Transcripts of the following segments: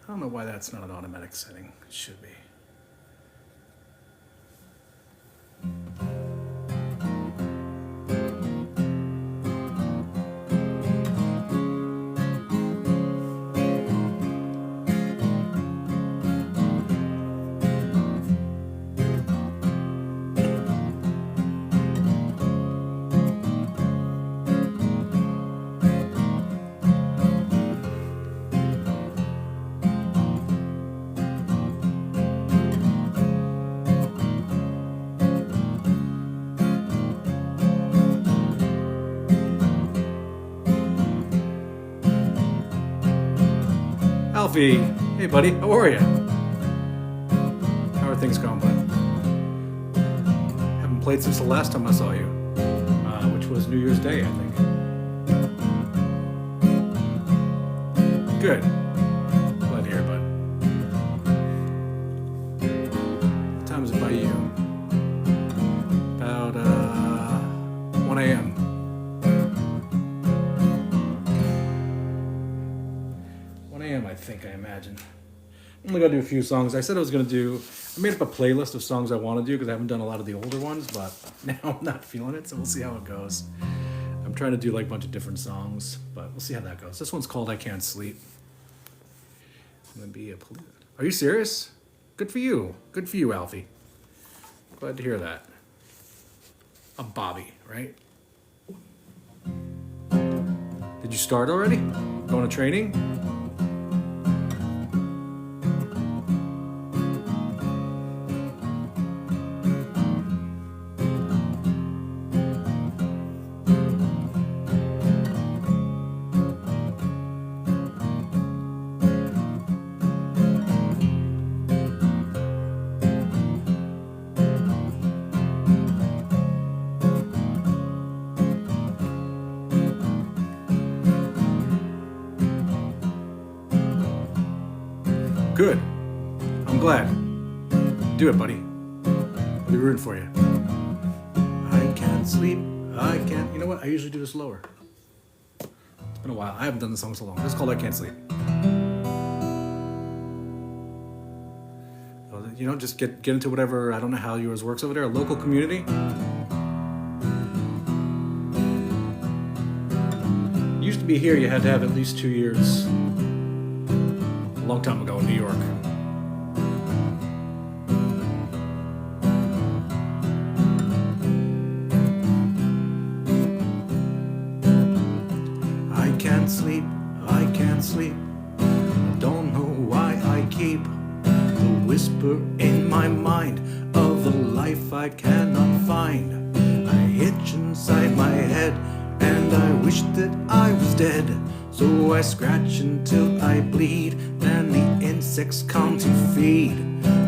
I don't know why that's not an automatic setting. It should be. Alfie, hey buddy, how are you? How are things going, bud? Haven't played since the last time I saw you, which was New Year's Day, I think. Good. Glad to hear it, bud. What time is it by you? About 1 a.m. I think, I imagine. I'm only gonna do a few songs. I said I was gonna do, I made up a playlist of songs I want to do because I haven't done a lot of the older ones, but now I'm not feeling it, so we'll see how it goes. I'm trying to do like a bunch of different songs, but we'll see how that goes. This one's called I Can't Sleep. I'm gonna be a Are you serious? Good for you. Good for you, Alfie. Glad to hear that. A Bobby, right? Did you start already? Going to training? Good. I'm glad. Do it, buddy. I'll be rooting for you. I can't sleep. I can't. You know what? I usually do this lower. It's been a while. I haven't done the song so long. This is called I Can't Sleep. You know, just get into whatever. I don't know how yours works over there. A local community. Used to be here. You had to have at least 2 years. A long time ago in New York. I can't sleep, I can't sleep. I don't know why I keep the whisper in my mind of a life I cannot find. I itch inside my head and I wish that I was dead. So I scratch until I bleed, and the insects come to feed.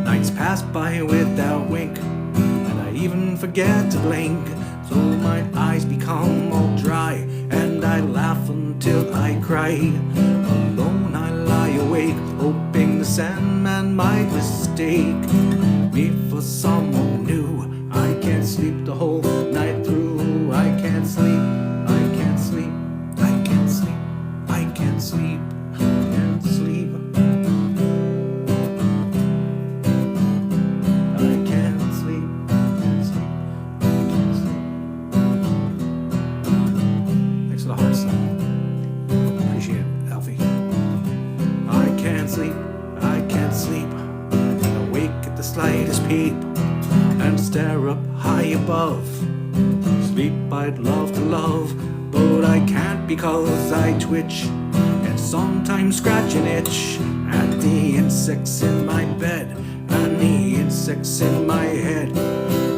Nights pass by without wink, and I even forget to blink. So my eyes become all dry, and I laugh until I cry. Alone I lie awake, hoping the Sandman might mistake me for someone new. I can't sleep the whole night through. I can't sleep, I can't sleep, I can't sleep. I can't sleep, can't sleep. I can't sleep, can't sleep, I can't sleep. Thanks for the heart, son. Appreciate it, Alfie. I can't sleep, I can't sleep. I wake at the slightest peep and stare up high above. Sleep I'd love to love, but I can't because I twitch and sometimes scratch and itch at the insects in my bed and the insects in my head.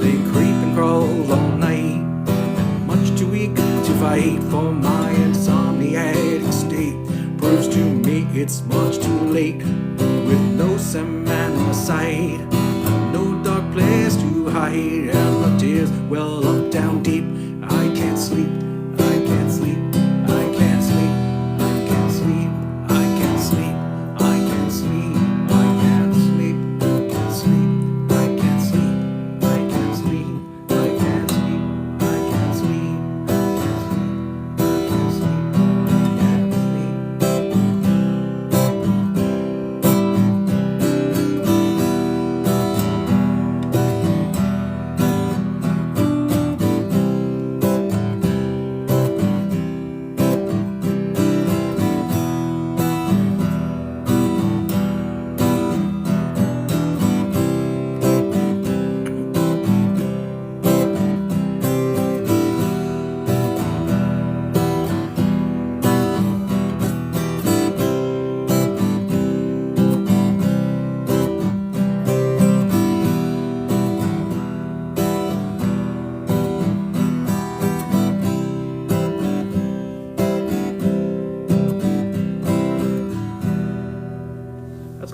They creep and crawl all night, and much too weak to fight for my insomniac state. Proves to me it's much too late with no Sandman in sight. No dark place to hide, and the tears well up down deep. I can't sleep, I can't sleep, I can't sleep, I can't sleep, I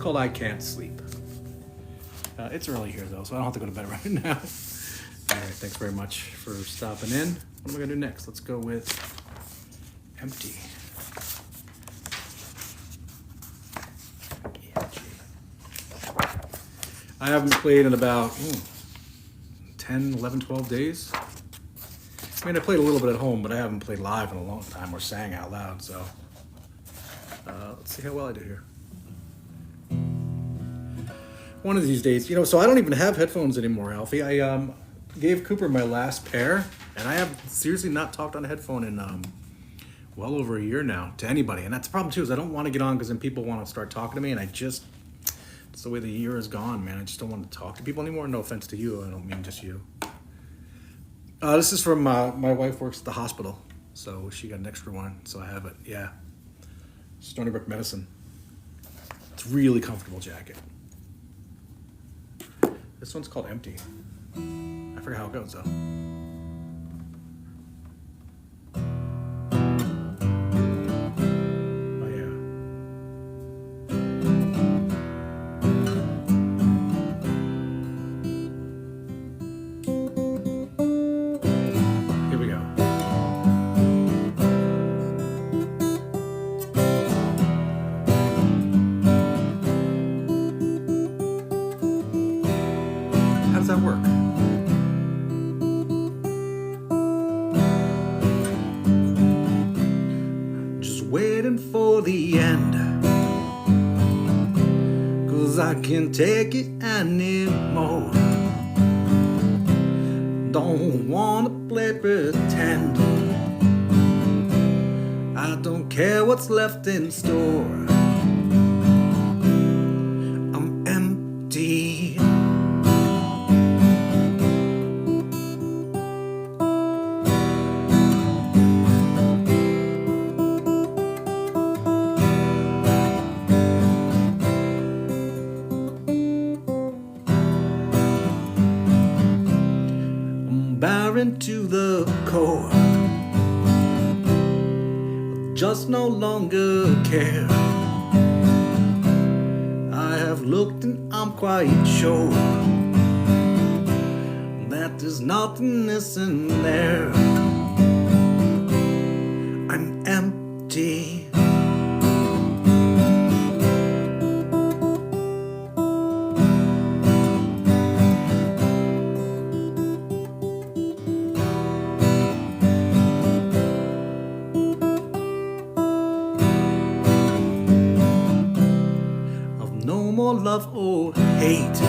called I Can't Sleep. It's early here though, so I don't have to go to bed right now. All right, thanks very much for stopping in. What am I gonna do next? Let's go with Empty. I haven't played in about 10, 11, 12 days. I mean, I played a little bit at home, but I haven't played live in a long time or sang out loud, so let's see how well I do here. One of these days, so I don't even have headphones anymore, Alfie. I gave Cooper my last pair, and I have seriously not talked on a headphone in well over a year now to anybody. And that's the problem too, is I don't want to get on because then people want to start talking to me, and it's the way the year has gone, man. I just don't want to talk to people anymore. No offense to you, I don't mean just you. This is from my wife works at the hospital, so she got an extra one, so I have it. Yeah, Stony Brook Medicine. It's a really comfortable jacket. This one's called Empty. I forgot how it goes though. Oh yeah. Here we go. How does that work? Waiting for the end, 'cause I can't take it anymore. Don't wanna play pretend. I don't care what's left in store. I'm empty. Barren to the core, just no longer care. I have looked and I'm quite sure that there's nothingness in there. I'm empty. No more love or hate,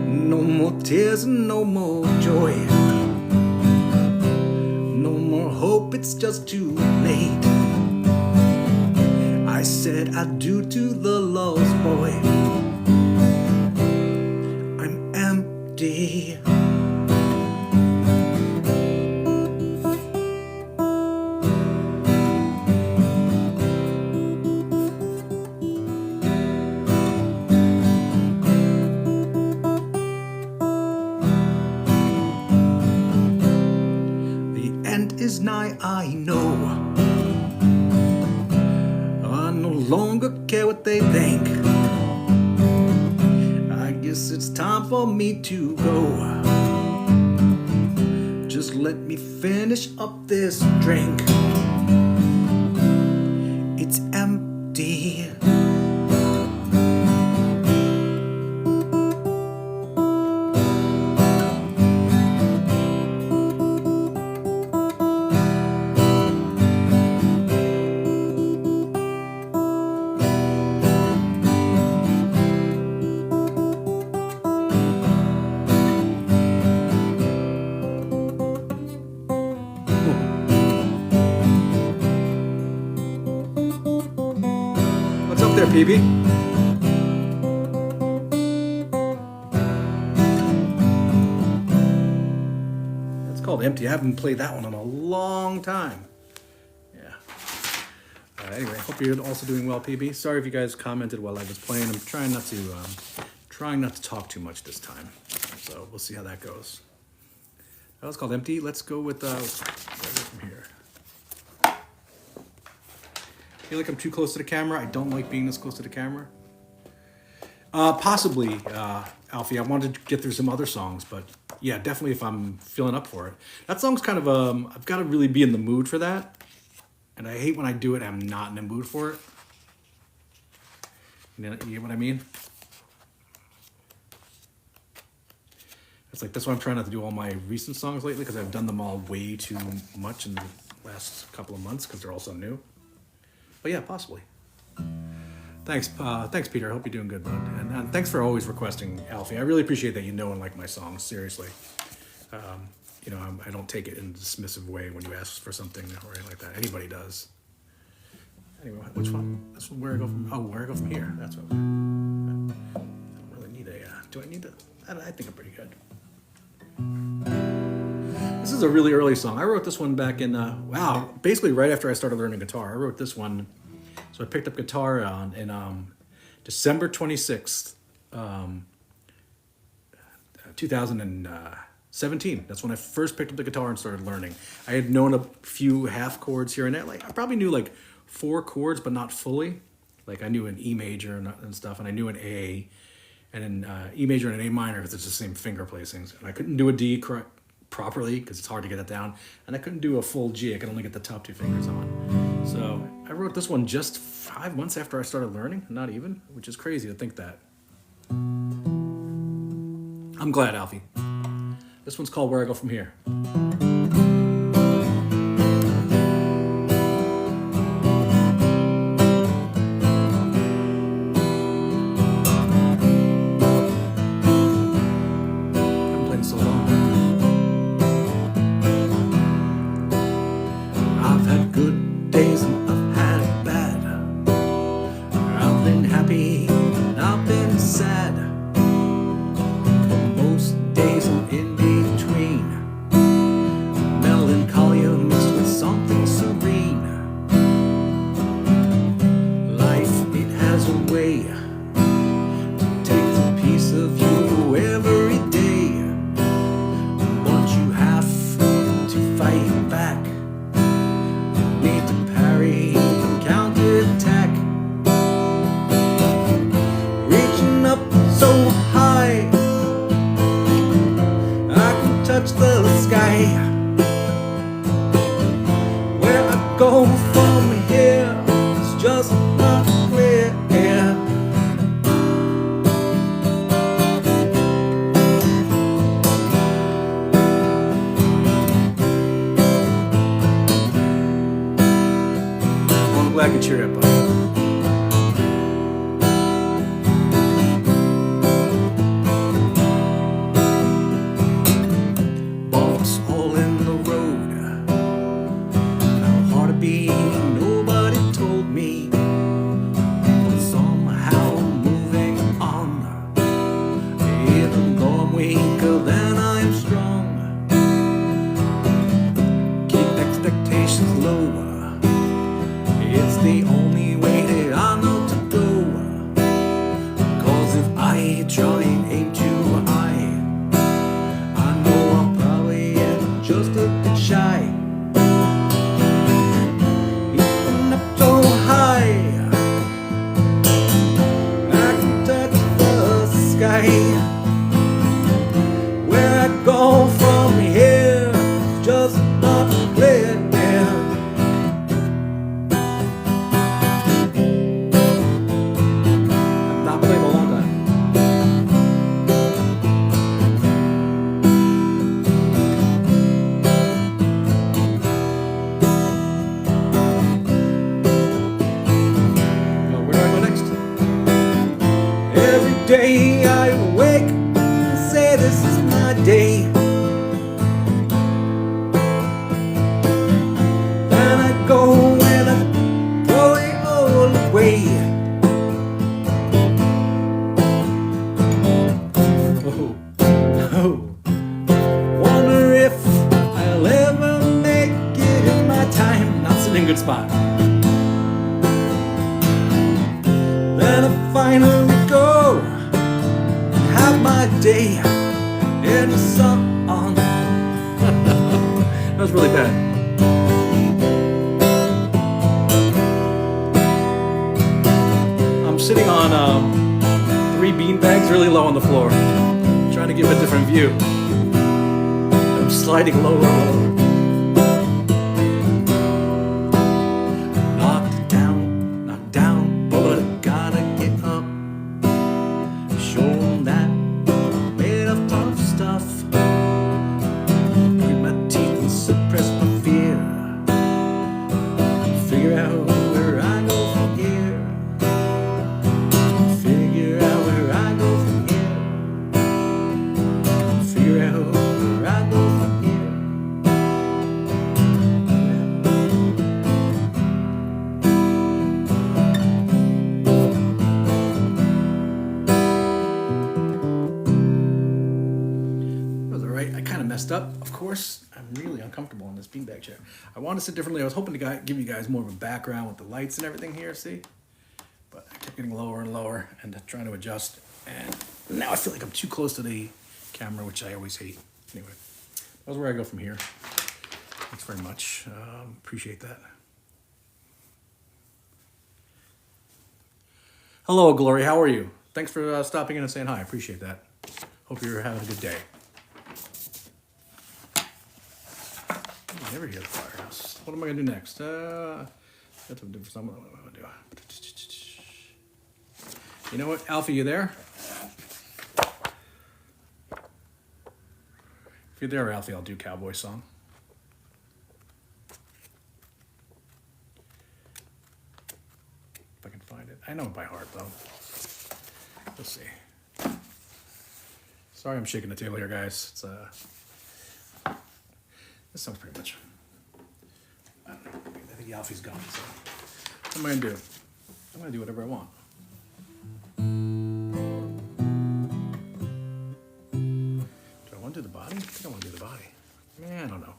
no more tears and no more joy, no more hope, it's just too late. I said adieu to the lost boy. I'm empty. Is nigh, I know. I no longer care what they think. I guess it's time for me to go. Just let me finish up this drink. It's empty. What's up there, PB? That's called Empty. I haven't played that one in a long time. Yeah. Anyway, hope you're also doing well, PB. Sorry if you guys commented while I was playing. I'm trying not to talk too much this time. So we'll see how that goes. That was called Empty. Let's go with where is it from here? feel like I'm too close to the camera. I don't like being this close to the camera. Possibly, Alfie. I wanted to get through some other songs, but yeah, definitely if I'm feeling up for it. That song's kind of I've got to really be in the mood for that, and I hate when I do it. I'm not in the mood for it. You get what I mean? It's like that's why I'm trying not to do all my recent songs lately because I've done them all way too much in the last couple of months because they're all so new. But yeah, possibly. Thanks, Peter. I hope you're doing good, bud. And thanks for always requesting, Alfie. I really appreciate that you know and like my songs. Seriously, I don't take it in a dismissive way when you ask for something or anything like that. Anybody does. Anyway, which one? That's where I go from. Oh, where I go from here. That's what. I don't really need a. Do I need to? I think I'm pretty good. This is a really early song. I wrote this one back in basically right after I started learning guitar. I wrote this one. So I picked up guitar in December 26th, 2017. That's when I first picked up the guitar and started learning. I had known a few half chords here and there. Like I probably knew like 4 chords, but not fully. Like I knew an E major and stuff, and I knew an A, and an E major and an A minor because it's the same finger placings. And I couldn't do a D properly because it's hard to get it down, and I couldn't do a full G. I could only get the top 2 fingers on. So I wrote this one just 5 months after I started learning, not even, which is crazy to think that. I'm glad, Alfie. This one's called Where I Go From Here. Day I awake and say this is my day. Then I go and I throw it all away. Oh, no. Wonder if I'll ever make it in my time. Not sitting in a good spot. Then I finally go my day in the sun. That was really bad. sitting on 3 bean bags really low on the floor, trying to give a different view. I'm sliding lower and lower. Knocked down, but I gotta get up. Show 'em that I'm made of tough stuff. Grit my teeth and suppress my fear. Figure out where I go from here. Figure out where I go from here. Figure out where I go from here. That was alright. I kind of messed up, of course. I'm really uncomfortable in this beanbag chair. I want to sit differently. I was hoping to give you guys more of a background with the lights and everything here, see? But I kept getting lower and lower and trying to adjust. And now I feel like I'm too close to the camera, which I always hate. Anyway, that's where I go from here. Thanks very much. Appreciate that. Hello, Glory. How are you? Thanks for stopping in and saying hi. I appreciate that. Hope you're having a good day. I never hear the firehouse. What am I going to do next? That's a different something. What am I going to do? You know what? Alfie, you there? If you're there, Alfie, I'll do Cowboy song. If I can find it. I know it by heart, though. Let's see. Sorry I'm shaking the table here, guys. It's this song's pretty much. I don't know. I think Alfie's gone. So what am I gonna do? I'm gonna do whatever I want. Do I want to do the body? I think I want to do the body. Man, I don't know.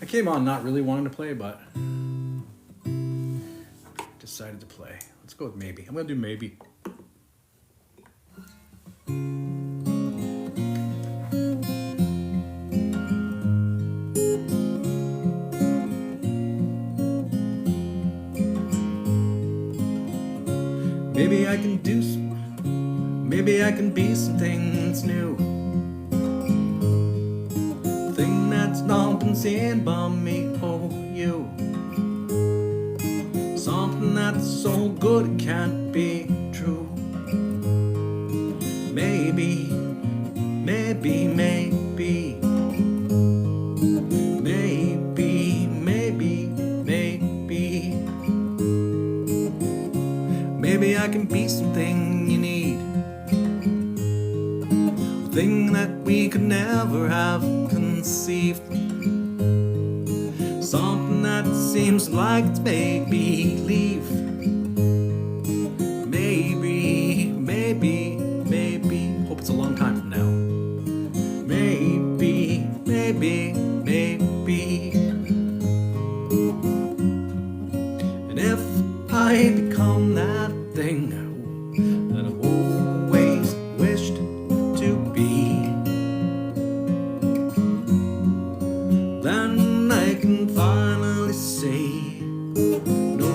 I came on not really wanting to play, but decided to play. Let's go with maybe. I'm gonna do maybe. Maybe I can do maybe I can be something that's new. Thing that's not been seen by me or you. Something that's so good it can't be true. Maybe, maybe, maybe. Maybe, maybe, maybe. Maybe I can be something you need. A thing that we could never have conceived. Something that seems like it's make-believe. Maybe, maybe, maybe. Hope it's a long time from now. Maybe, maybe, maybe. And if I become that thing that I've always wished to be, then I can finally say no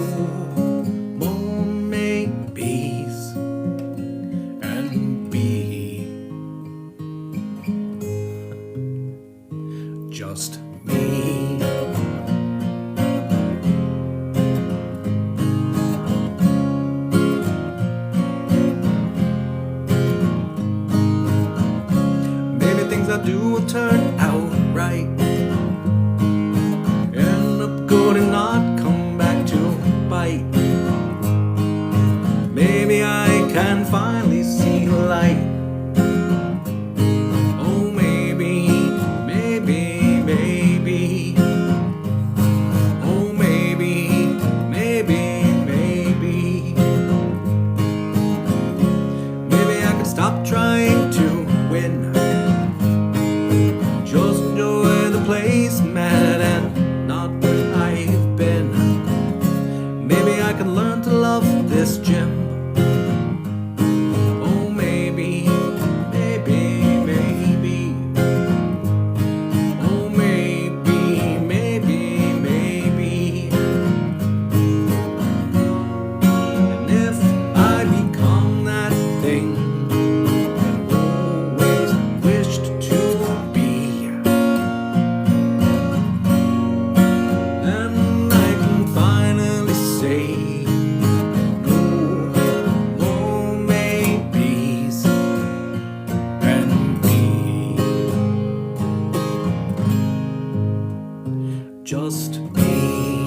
just me.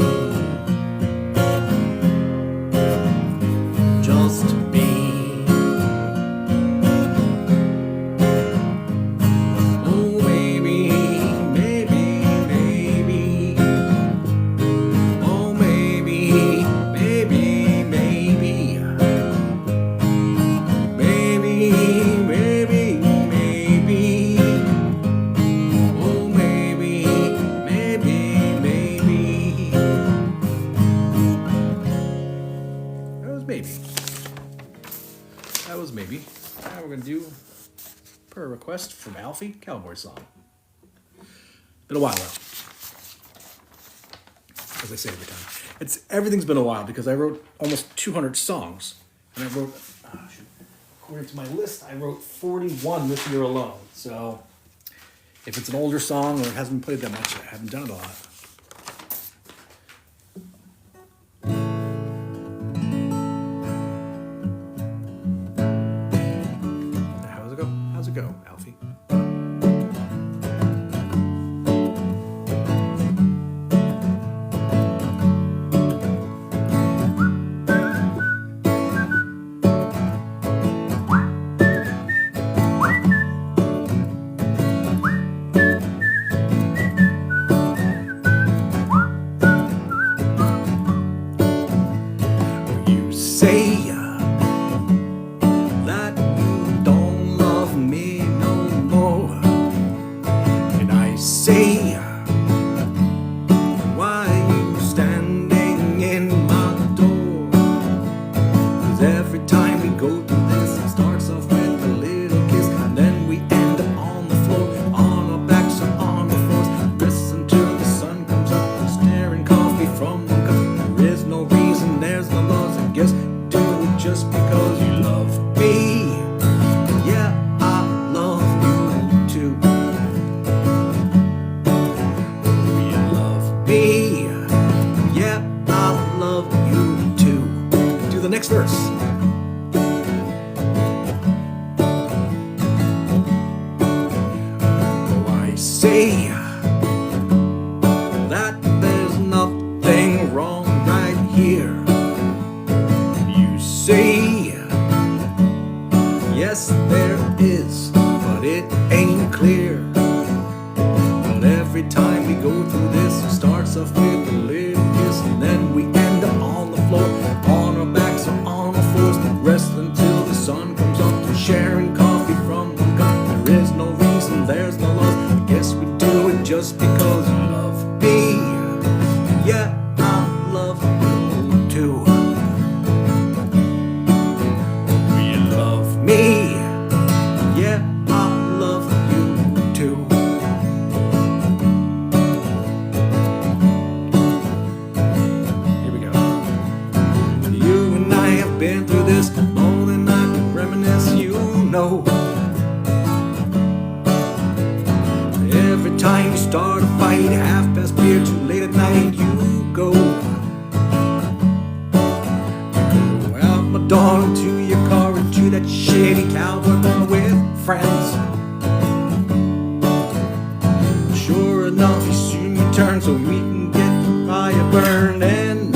Just me. Oh, maybe, maybe, maybe. Oh, maybe, maybe, maybe. Maybe, maybe, maybe. Oh, maybe, maybe, maybe. That was maybe. That was maybe. Now we're gonna do, per request from Alfie, Cowboy song. Been a while though, as I say every time. Everything's been a while because I wrote almost 200 songs, and I wrote, according to my list, I wrote 41 this year alone. So if it's an older song or it hasn't been played that much, I haven't done it a lot. How's it go, Alfie? You say that you don't love me no more, and I say, why you standing in my door? 'Cause every time we go through this, it starts off with a little kiss, and then we end up on the floor, on our backs or on the floors, rest until the sun comes up, staring coffee from the cup. There is no reason, there's no laws, I guess do it just because you love me. Yeah, I love you too. You love me. Yeah, I love you too. Do the next verse. Oh, I say that there's nothing wrong right here. You say, yes, there is, but it ain't clear. But every time we go through this, it starts off with a little kiss, and then we end up on the floor, on our backs or on our floors, rest until the sun comes up, sharing coffee from one cup. There is no reason, there's no laws, I guess we do it just because you love me. Yeah, I love you too. You love me. Yeah, I love you too. Here we go. You and I have been through this more than I can reminisce, you know. Every time you start a fight, half past beer, too late at night, you go. You go out my door into your car, into that shitty cowboy bar with friends. Sure enough, you soon return so we can get the fire burning.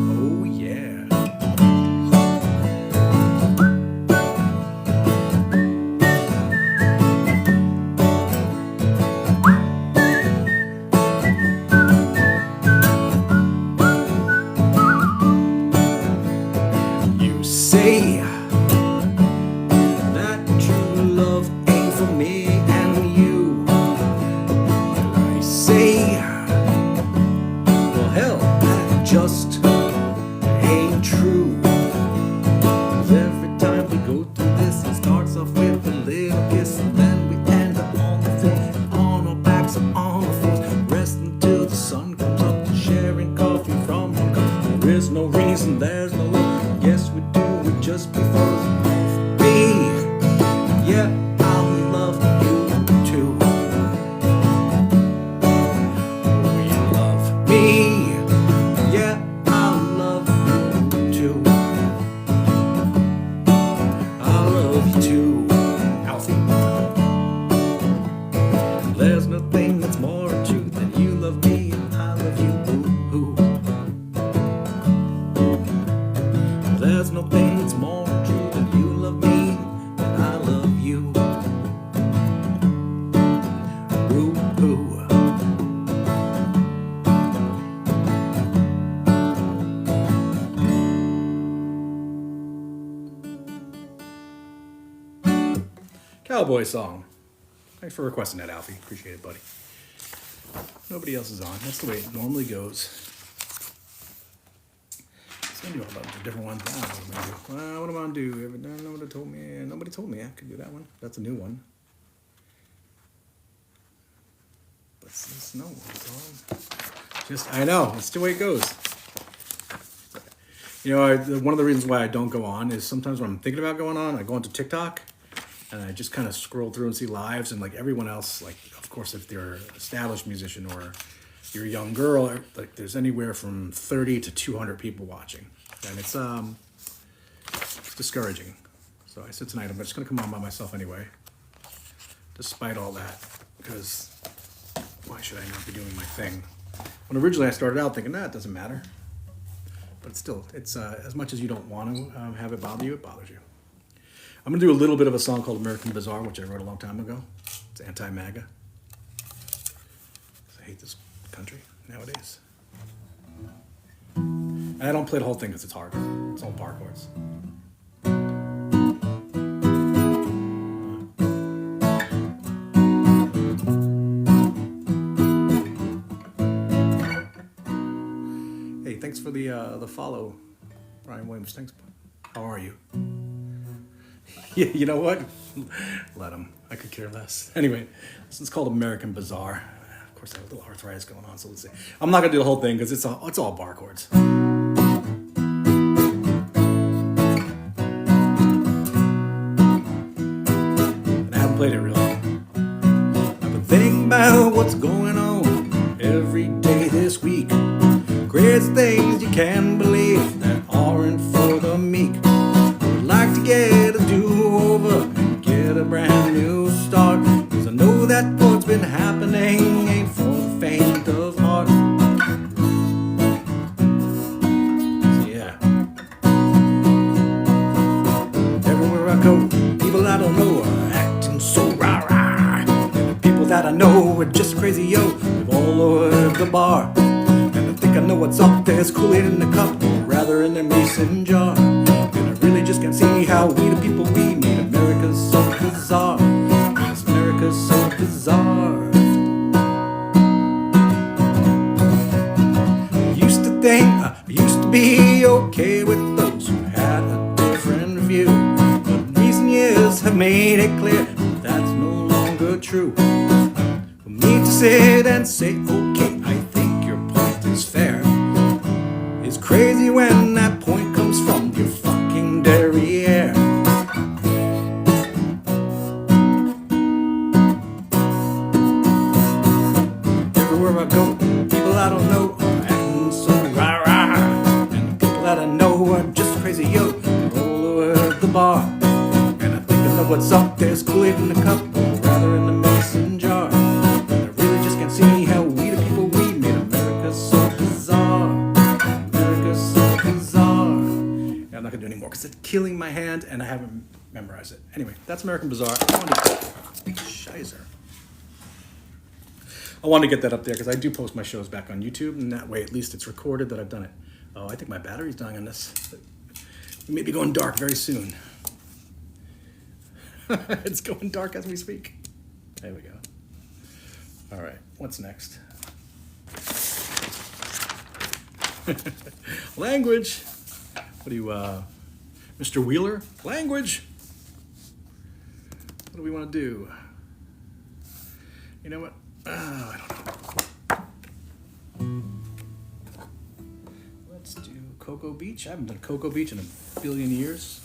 Oh yeah. You say that true love ain't for me and you. And I say, well, hell, that just ain't true. 'Cause every time we go through this, it starts off with a little kiss, and then we end up on the floor, on our backs or on the floors, rest until the sun comes up, sharing coffee from one cup. There is no reason, there's no love, guess we do it just because you love me. Yeah, I love you too. You love me. Yeah, I love you too. I love you too, Alfie. There's nothing that's more true than you love me and I love you. Ooh, ooh. There's no thing that's more true than you love me and I love you. Ooh, ooh. Cowboy song. Thanks for requesting that, Alfie. Appreciate it, buddy. Nobody else is on. That's the way it normally goes. Send you all about a different one. I don't know what I'm gonna do. What am I gonna do? Nobody told me. Nobody told me I could do that one. That's a new one. But since no one's on, just I know it's the way it goes. You know, one of the reasons why I don't go on is sometimes when I'm thinking about going on, I go onto TikTok. And I just kind of scroll through and see lives, and like everyone else, like of course if they're an established musician or you're a young girl, like there's anywhere from 30 to 200 people watching, and it's discouraging. So I said tonight I'm just gonna come on by myself anyway, despite all that, because why should I not be doing my thing? When originally I started out thinking it doesn't matter, but still, it's as much as you don't want to have it bother you, it bothers you. I'm going to do a little bit of a song called American Bazaar, which I wrote a long time ago. It's anti-MAGA. I hate this country nowadays. And I don't play the whole thing because it's hard. It's all bar chords. Hey, thanks for the follow, Ryan Williams. Thanks. How are you? Yeah, you know what? Let him. I could care less. Anyway, this is called American Bazaar. Of course, I have a little arthritis going on, so let's see. I'm not gonna do the whole thing because it's all bar chords. And I haven't played it really. I've been thinking about what's going on every day this week. Greatest things you can believe that aren't for the meek. Like to get a do-over and get a brand new start, cause I know that what's been happening ain't for the faint of heart. So yeah, everywhere I go, people I don't know are acting so rah-rah, and the people that I know are just crazy, yo, live all over the bar. And I think I know what's up, there's Kool-Aid in the cup, or rather in their mason jar. Really just can't see how we the people we made America so bizarre. Yes, America's so bizarre. I used to think I used to be okay with those who had a different view, but recent years have made it clear that's no longer true. For me to sit and say, okay, I think your point is fair, is crazy when that point comes from your derriere. Everywhere I go, people I don't know are acting so rah-rah, and the people that I know are just crazy, yo, all over the bar. And I think I know what's up, there's Kool-Aid in the cup, or rather in the mason jar. And I really just can't see how we the people we made America so bizarre. America so bizarre. Yeah, I'm not gonna do any more because it's killing my hand and I haven't memorized it. Anyway, that's American Bazaar. I wanted to get that up there because I do post my shows back on YouTube, and that way at least it's recorded that I've done it. Oh, I think my battery's dying on this. We may be going dark very soon. It's going dark as we speak. There we go. All right, what's next? Language. What do you, Mr. Wheeler? Language. What do we want to do? You know what? I don't know. Let's do Cocoa Beach. I haven't done Cocoa Beach in a billion years.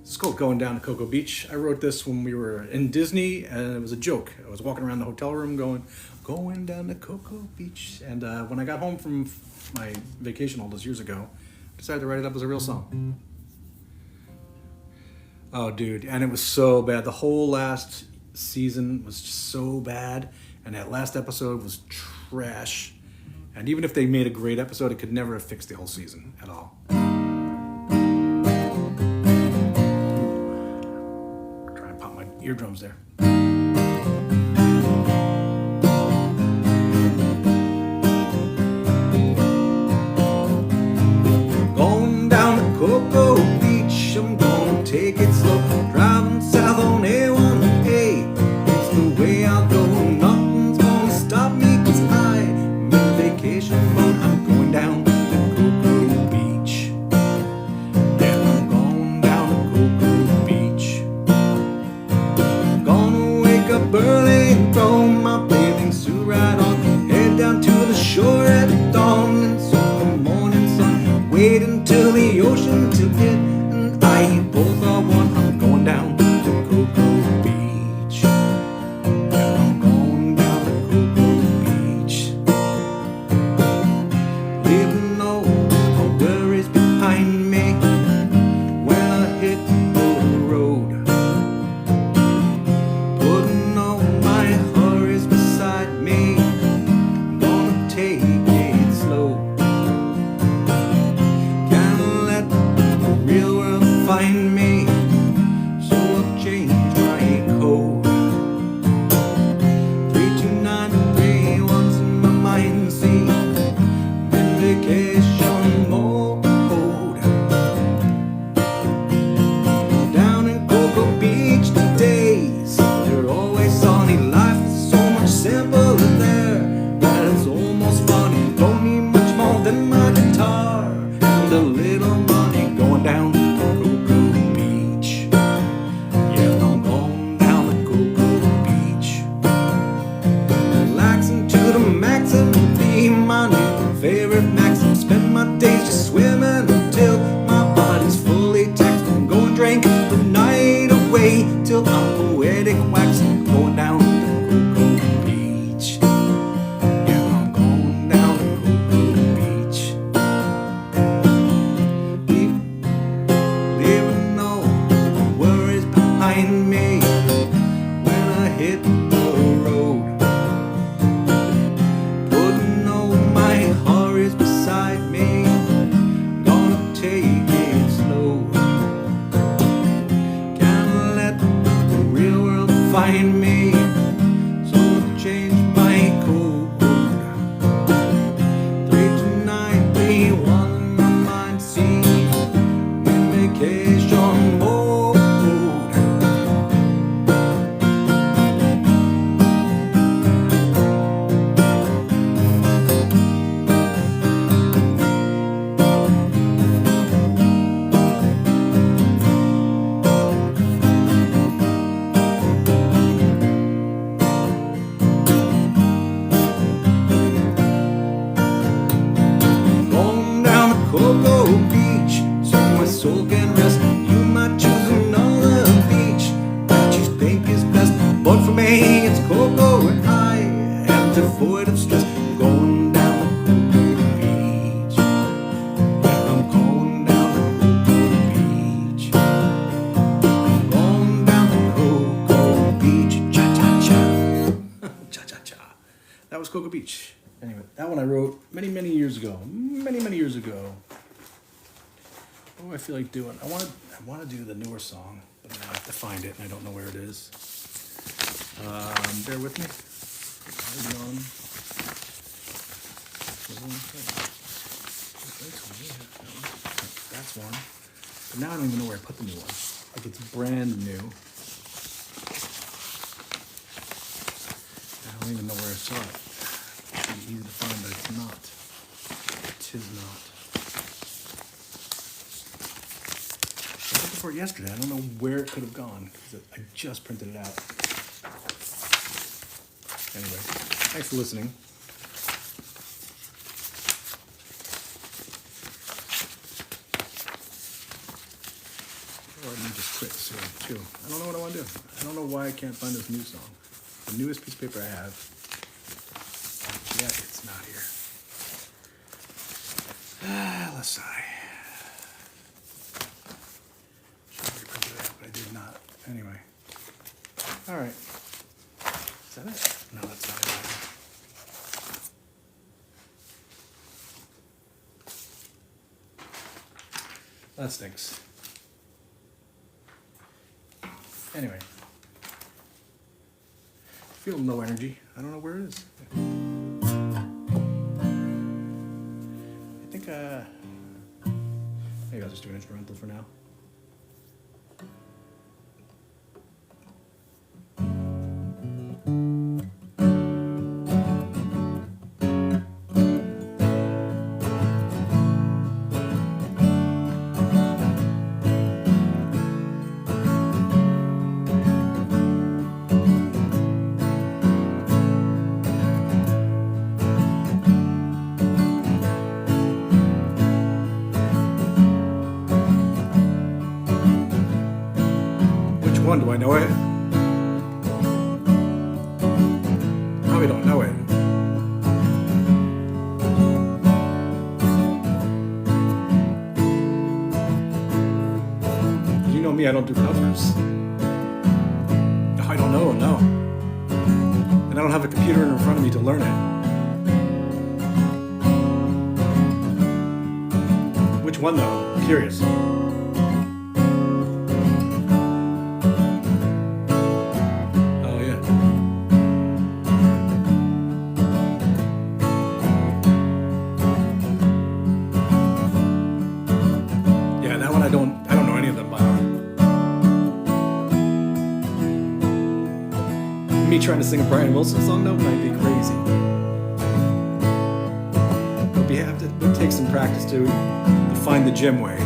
It's called Going Down to Cocoa Beach. I wrote this when we were in Disney, and it was a joke. I was walking around the hotel room going down to Cocoa Beach. And when I got home from my vacation all those years ago, I decided to write it up as a real song. Oh, dude, and it was so bad. The whole last season was just so bad, and that last episode was trash. And even if they made a great episode, it could never have fixed the whole season at all. Trying to pop my eardrums there. Going down to Cocoa Beach, I'm gonna take it slow. Driving south on A1A, it's the way I'll go. Nothing's gonna stop me, 'cause I'm in vacation mode. I'm going down to Cocoa Beach. Yeah, I'm going down to Cocoa Beach. Gonna wake up early and throw my bathing suit right on. Head down to the shore at dawn and soak the morning sun. Wait until the ocean till it and I both are one. I'm going down to Cocoa Beach. Yeah, I'm going down to Cocoa Beach. Leaving all my worries behind me when I hit the road. Putting all my hurries beside me, gonna take it slow. Can't let the real world find me, so I'll change my code. 32931's in my mind, see, in vacation mode. Down in Cocoa Beach todays, they're always sunny. Life is so much simpler there that it's almost funny. Don't need much more than my guitar and a little money. Going down to Cocoa Beach. Yeah, I'm going down to Cocoa Beach. Relaxing to the max, and will be my new favorite maxim. Spend my days just swimming until my body's fully taxed. And go and drink the night away till I'm poetic waxing. Going down to Cocoa Beach. Yeah, I'm going down to Cocoa Beach. Leaving all my worries behind me when I hit the road. Putting all my hurries beside me, gonna take it slow. Can't let the real world find me, so I'll change my code. 32931 in my mind, see, in vacation mode. Going down to Cocoa Beach, so my soul can rest. You might choose another beach that you think is best, but for me it's Cocoa where I am devoid of stress. Going down to Cocoa Beach. Yeah, I'm going down to Cocoa Beach. Going down to Cocoa Beach. Cha cha cha. Cha cha cha. That was Cocoa Beach. Anyway, that one I wrote many years ago. Many years ago. What do I feel like doing? I want to do the newer song, but I have to find it, and I don't know where it is. Bear with me. Hold on. That's one. But now I don't even know where I put the new one. Like, it's brand new. I don't even know where I saw it. It's easy to find, but it's not. It is not. I was looking for it yesterday. I don't know where it could have gone because I just printed it out. Anyway, thanks for listening. Or let me just quit soon, too. I don't know what I want to do. I don't know why I can't find this new song. The newest piece of paper I have. Yet it's not here. Let's sigh. Should have reprinted it out, but I didn't. Anyway. All right. Is that it? No, that's not it. That stinks. Anyway. Feel no energy. I don't know where it is. I think, maybe I'll just do an instrumental for now. One, do I know it? Probably don't know it. You know me, I don't do covers. I don't know, no. And I don't have a computer in front of me to learn it. Which one though? I'm curious. I don't know any of them by heart. Me trying to sing a Brian Wilson song though might be crazy. But we have to take some practice to find the gym way.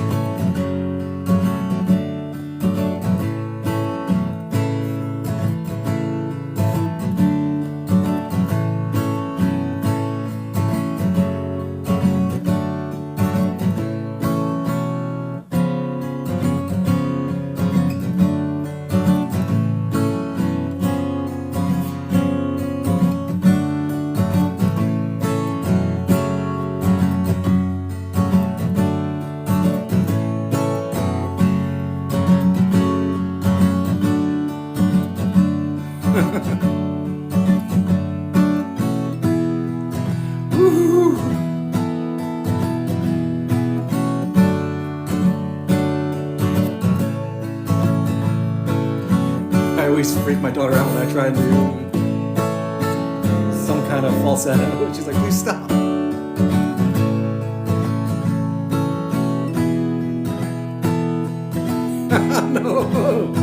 I always freak my daughter out when I try and do some kind of falsetto. She's like, please stop. No.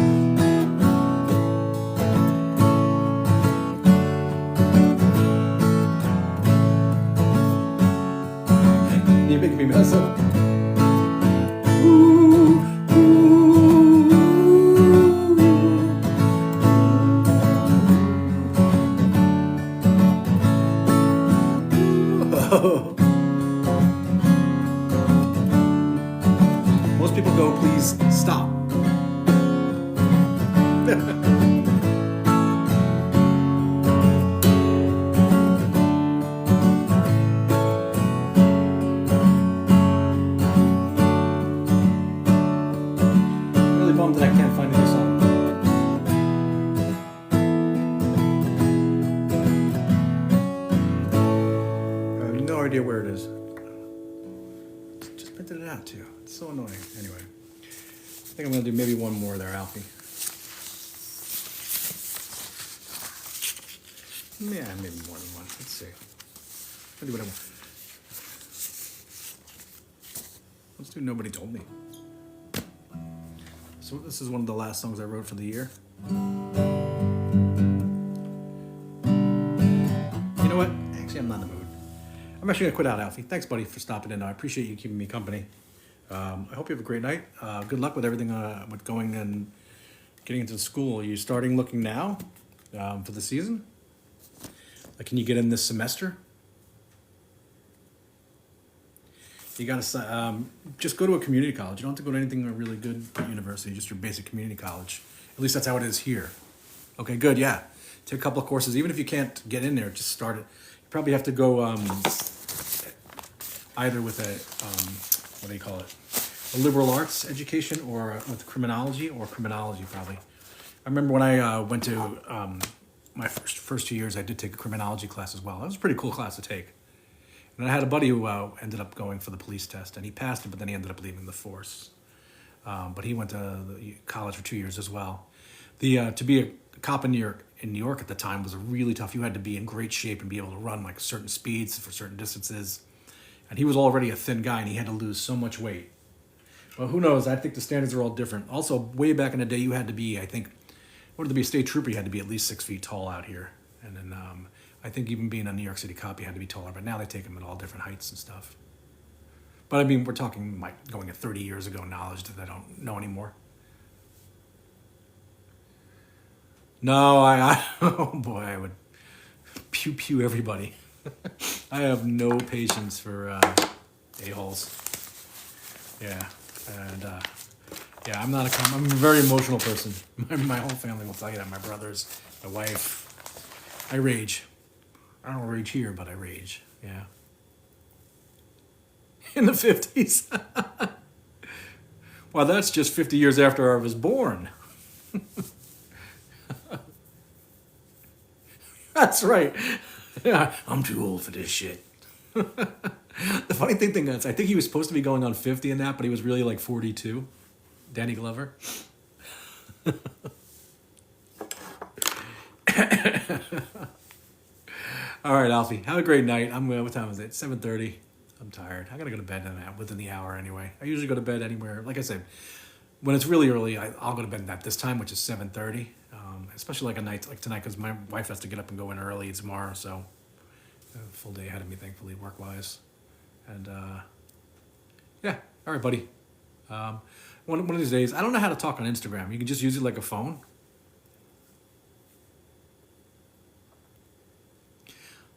You're making me mess up. Ooh, ooh. Most people go, please stop. Really bummed that I can't find a new song. I have no idea where it is. Just printed it out too. It's so annoying. Anyway, I think I'm gonna do maybe one more there, Alfie. Yeah, maybe more than one. Let's see. I'll do whatever. Let's do Nobody Told Me. So this is one of the last songs I wrote for the year. You know what? Actually, I'm not in the mood. I'm actually gonna quit out, Alfie. Thanks, buddy, for stopping in. I appreciate you keeping me company. I hope you have a great night. Good luck with everything with going and getting into school. Are you starting looking now for the season? Like, can you get in this semester? You gotta just go to a community college. You don't have to go to anything really good university, just your basic community college. At least that's how it is here. Okay, good, yeah. Take a couple of courses. Even if you can't get in there, just start it. You probably have to go either with a, what do you call it? A liberal arts education or with criminology probably. I remember when I went to my first 2 years, I did take a criminology class as well. That was a pretty cool class to take. And I had a buddy who ended up going for the police test, and he passed it, but then he ended up leaving the force. But he went to college for 2 years as well. To be a cop in New York at the time was really tough. You had to be in great shape and be able to run like certain speeds for certain distances. And he was already a thin guy, and he had to lose so much weight. Well, who knows? I think the standards are all different. Also, way back in the day, you had to be, I think, to be a state trooper, you had to be at least 6 feet tall out here. And then I think even being a New York City cop, you had to be taller. But now they take them at all different heights and stuff. But I mean, we're talking like going at 30 years ago knowledge that I don't know anymore. No, oh boy, I would pew everybody. I have no patience for a-holes. Yeah, and yeah, I'm a very emotional person. My whole family will tell you that. My brothers, my wife. I rage. I don't rage here, but I rage. Yeah. In the 50s. Well, that's just 50 years after I was born. That's right. Yeah, I'm too old for this shit. The funny thing is, I think he was supposed to be going on 50 in that, but he was really like 42. Danny Glover. All right, Alfie. Have a great night. What time is it? 7:30. I'm tired. I gotta go to bed within the hour anyway. I usually go to bed anywhere. Like I said, when it's really early, I'll go to bed at this time, which is 7:30. Especially like a night like tonight, because my wife has to get up and go in early tomorrow. So a full day ahead of me, thankfully, work-wise. And yeah, all right, buddy. One of these days, I don't know how to talk on Instagram. You can just use it like a phone.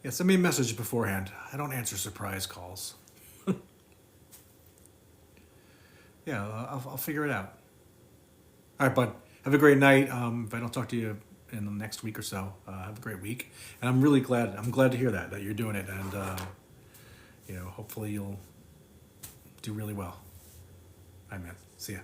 Yeah, send me a message beforehand. I don't answer surprise calls. Yeah, I'll figure it out. All right, bud. Have a great night. If I don't talk to you in the next week or so, have a great week. And I'm really glad. I'm glad to hear that you're doing it, and hopefully you'll do really well. All right, man. See ya.